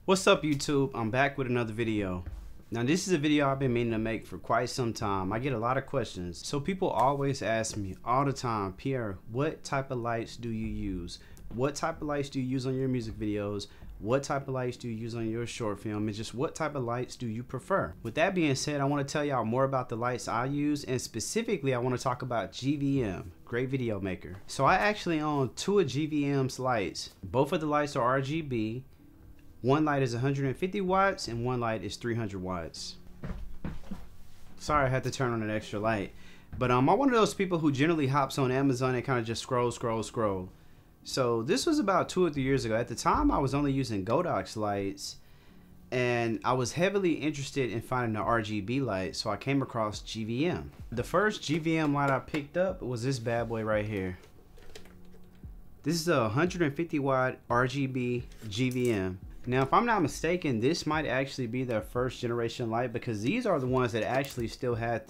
What's up, YouTube? I'm back with another video. Now this is a video I've been meaning to make for quite some time. I get a lot of questions. So people always ask me all the time, Pierre, what type of lights do you use? What type of lights do you use on your music videos? What type of lights do you use on your short film? And just what type of lights do you prefer? With that being said, I want to tell y'all more about the lights I use, and specifically I want to talk about GVM, Great Video Maker. So I actually own two of GVM's lights. Both of the lights are RGB. One light is 150 watts and one light is 300 watts. Sorry, I had to turn on an extra light. But I'm one of those people who generally hops on Amazon and kind of just scroll. So this was about 2 or 3 years ago. At the time, I was only using Godox lights, and I was heavily interested in finding an RGB light, so I came across GVM. The first GVM light I picked up was this bad boy right here. This is a 150 watt RGB GVM. Now, if I'm not mistaken, this might actually be their first generation light, because these are the ones that actually still had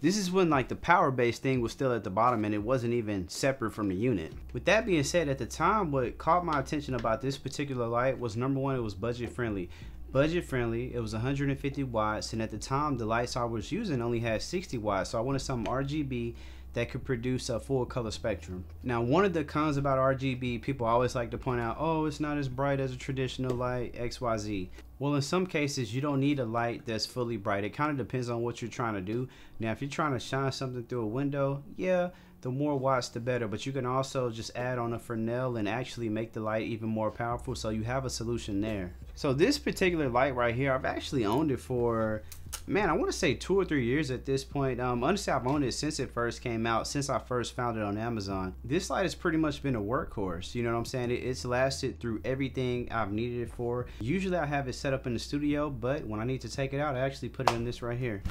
this is when like the power base thing was still at the bottom and it wasn't even separate from the unit. With that being said, at the time, what caught my attention about this particular light was, number one, it was budget friendly. It was 150 watts, and at the time the lights I was using only had 60 watts, so I wanted something RGB that could produce a full color spectrum. Now, one of the cons about RGB, people always like to point out, oh, it's not as bright as a traditional light, XYZ. Well, in some cases, you don't need a light that's fully bright. It kind of depends on what you're trying to do. Now, if you're trying to shine something through a window, yeah, the more watts, the better. But you can also just add on a Fresnel and actually make the light even more powerful, so you have a solution there. So this particular light right here, I've actually owned it for, man, I want to say 2 or 3 years at this point. Honestly, I've owned it since it first came out, since I first found it on Amazon. This light has pretty much been a workhorse, you know what I'm saying? It's lasted through everything I've needed it for. Usually I have it set up in the studio, but when I need to take it out, I actually put it in this right here.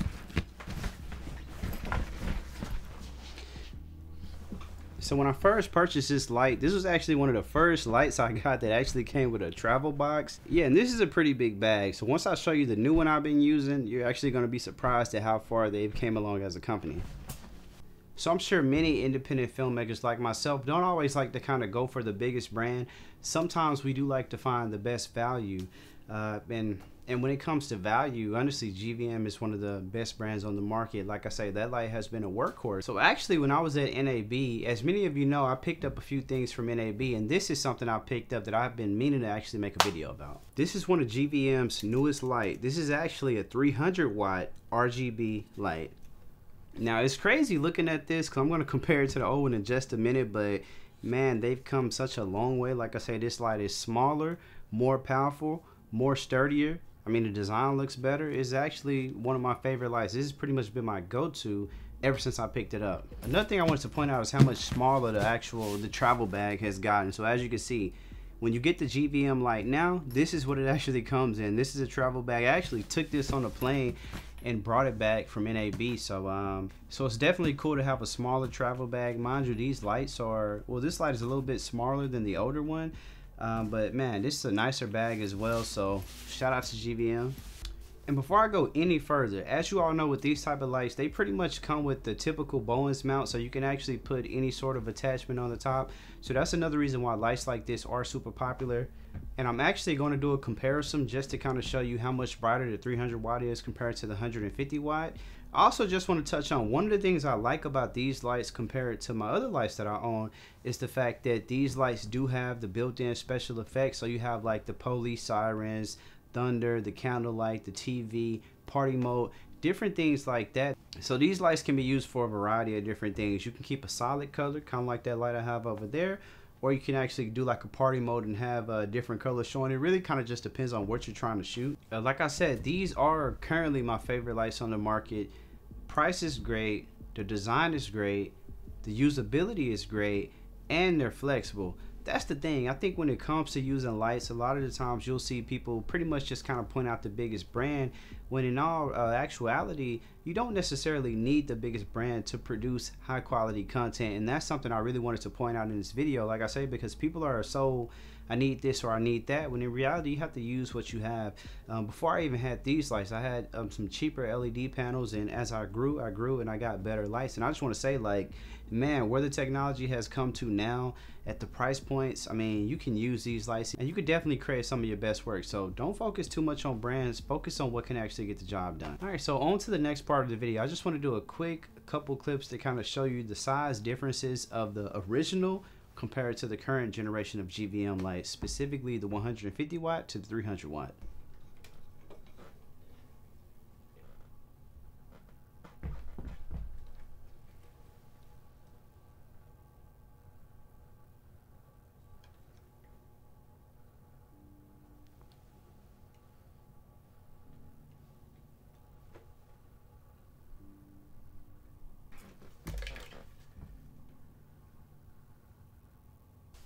So when I first purchased this light, this was actually one of the first lights I got that actually came with a travel box. Yeah, and this is a pretty big bag. So once I show you the new one I've been using, you're actually going to be surprised at how far they've came along as a company. So I'm sure many independent filmmakers like myself don't always like to kind of go for the biggest brand. Sometimes we do like to find the best value. And when it comes to value, honestly, GVM is one of the best brands on the market. Like I say, that light has been a workhorse. So actually, when I was at NAB, as many of you know, I picked up a few things from NAB, and this is something I picked up that I've been meaning to actually make a video about. This is one of GVM's newest light. This is actually a 300 watt RGB light. Now, it's crazy looking at this, because I'm going to compare it to the old one in just a minute, but man, they've come such a long way. Like I say, this light is smaller, more powerful, more sturdier. I mean, the design looks better. It's actually one of my favorite lights. This has pretty much been my go-to ever since I picked it up. Another thing I wanted to point out is how much smaller the travel bag has gotten. So as you can see, when you get the GVM light now, this is what it actually comes in. This is a travel bag. I actually took this on a plane and brought it back from NAB. So it's definitely cool to have a smaller travel bag. Mind you, these lights are, well, this light is a little bit smaller than the older one. But man, this is a nicer bag as well, so shout out to GVM. And before I go any further, as you all know, with these type of lights, they pretty much come with the typical Bowens mount, so you can actually put any sort of attachment on the top. So that's another reason why lights like this are super popular. And I'm actually going to do a comparison just to kind of show you how much brighter the 300 watt is compared to the 150 watt. I also just want to touch on one of the things I like about these lights compared to my other lights that I own is the fact that these lights do have the built-in special effects. So you have like the police sirens, thunder, the candlelight, the TV, party mode, different things like that. So these lights can be used for a variety of different things. You can keep a solid color, kind of like that light I have over there, or you can actually do like a party mode and have a different color showing. It really kind of just depends on what you're trying to shoot. Like I said, these are currently my favorite lights on the market. Price is great, the design is great, the usability is great, and they're flexible. That's the thing. I think when it comes to using lights, a lot of the times you'll see people pretty much just kind of point out the biggest brand, when in all actuality, you don't necessarily need the biggest brand to produce high quality content. And that's something I really wanted to point out in this video, like I say, because people are so I need this or I need that, when in reality you have to use what you have. Before I even had these lights, I had some cheaper LED panels, and as I grew and I got better lights. And I just want to say, like, man, where the technology has come to now at the price points, I mean, you can use these lights and you could definitely create some of your best work. So don't focus too much on brands, focus on what can actually get the job done. All right, so on to the next part of the video. I just want to do a quick couple clips to kind of show you the size differences of the original compared to the current generation of GVM lights, specifically the 150 watt to the 300 watt.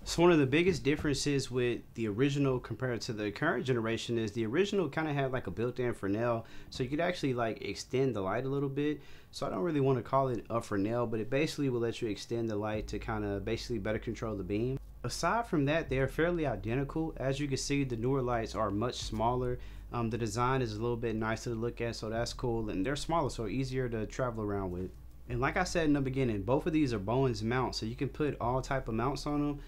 So one of the biggest differences with the original compared to the current generation is the original kind of had like a built-in Fresnel, so you could actually like extend the light a little bit. So I don't really want to call it a Fresnel, but it basically will let you extend the light to kind of basically better control the beam. Aside from that, they're fairly identical. As you can see, the newer lights are much smaller. The design is a little bit nicer to look at, so that's cool, and they're smaller, so easier to travel around with. And like I said in the beginning, both of these are Bowens mounts, so you can put all type of mounts on them.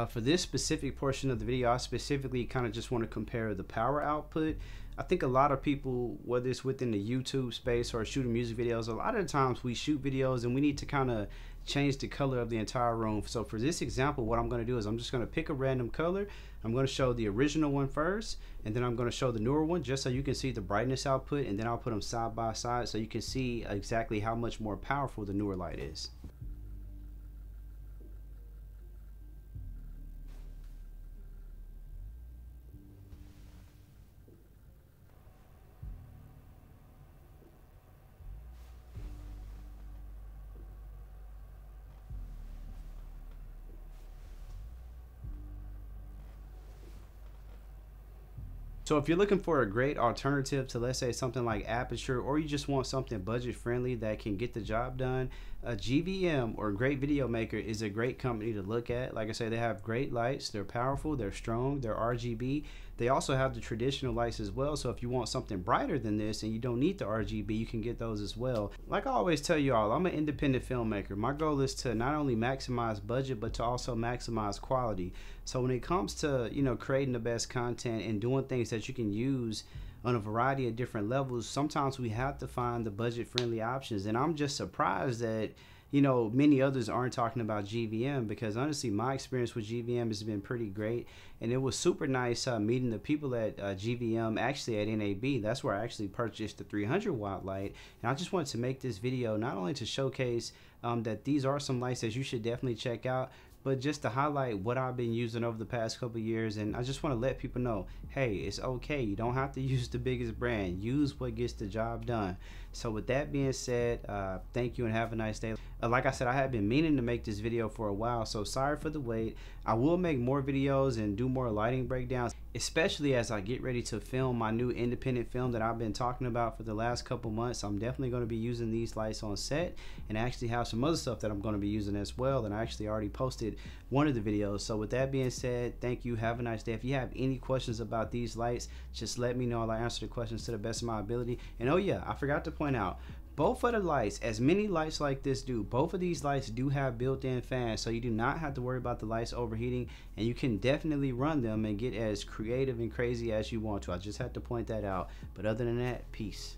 For this specific portion of the video, I specifically kind of just want to compare the power output. I think a lot of people, whether it's within the YouTube space or shooting music videos, a lot of the times we shoot videos and we need to kind of change the color of the entire room. So for this example, what I'm going to do is I'm just going to pick a random color. I'm going to show the original one first, and then I'm going to show the newer one just so you can see the brightness output, and then I'll put them side by side so you can see exactly how much more powerful the newer light is. So if you're looking for a great alternative to, let's say, something like Aputure, or you just want something budget friendly that can get the job done, a GVM or Great Video Maker is a great company to look at. Like I say, they have great lights, they're powerful, they're strong, they're RGB. They also have the traditional lights as well, so if you want something brighter than this and you don't need the RGB, you can get those as well. Like I always tell you all, I'm an independent filmmaker. My goal is to not only maximize budget, but to also maximize quality. So when it comes to, you know, creating the best content and doing things that you can use on a variety of different levels, sometimes we have to find the budget friendly options. And I'm just surprised that, you know, many others aren't talking about GVM, because honestly my experience with GVM has been pretty great, and it was super nice meeting the people at GVM, actually at NAB. That's where I actually purchased the 300 watt light, and I just wanted to make this video not only to showcase that these are some lights that you should definitely check out, but just to highlight what I've been using over the past couple years. And I just want to let people know, hey, it's okay, you don't have to use the biggest brand, use what gets the job done. So with that being said, thank you and have a nice day. Like I said, I have been meaning to make this video for a while, so sorry for the wait. I will make more videos and do more lighting breakdowns, especially as I get ready to film my new independent film that I've been talking about for the last couple months. I'm definitely going to be using these lights on set, and I actually have some other stuff that I'm going to be using as well, and I actually already posted one of the videos. So with that being said, thank you, have a nice day. If you have any questions about these lights, just let me know. I'll answer the questions to the best of my ability. And oh yeah, I forgot to point out, both of the lights, as many lights like this do, both of these lights do have built-in fans, so you do not have to worry about the lights overheating, and you can definitely run them and get as creative and crazy as you want to. I just had to point that out. But other than that, peace.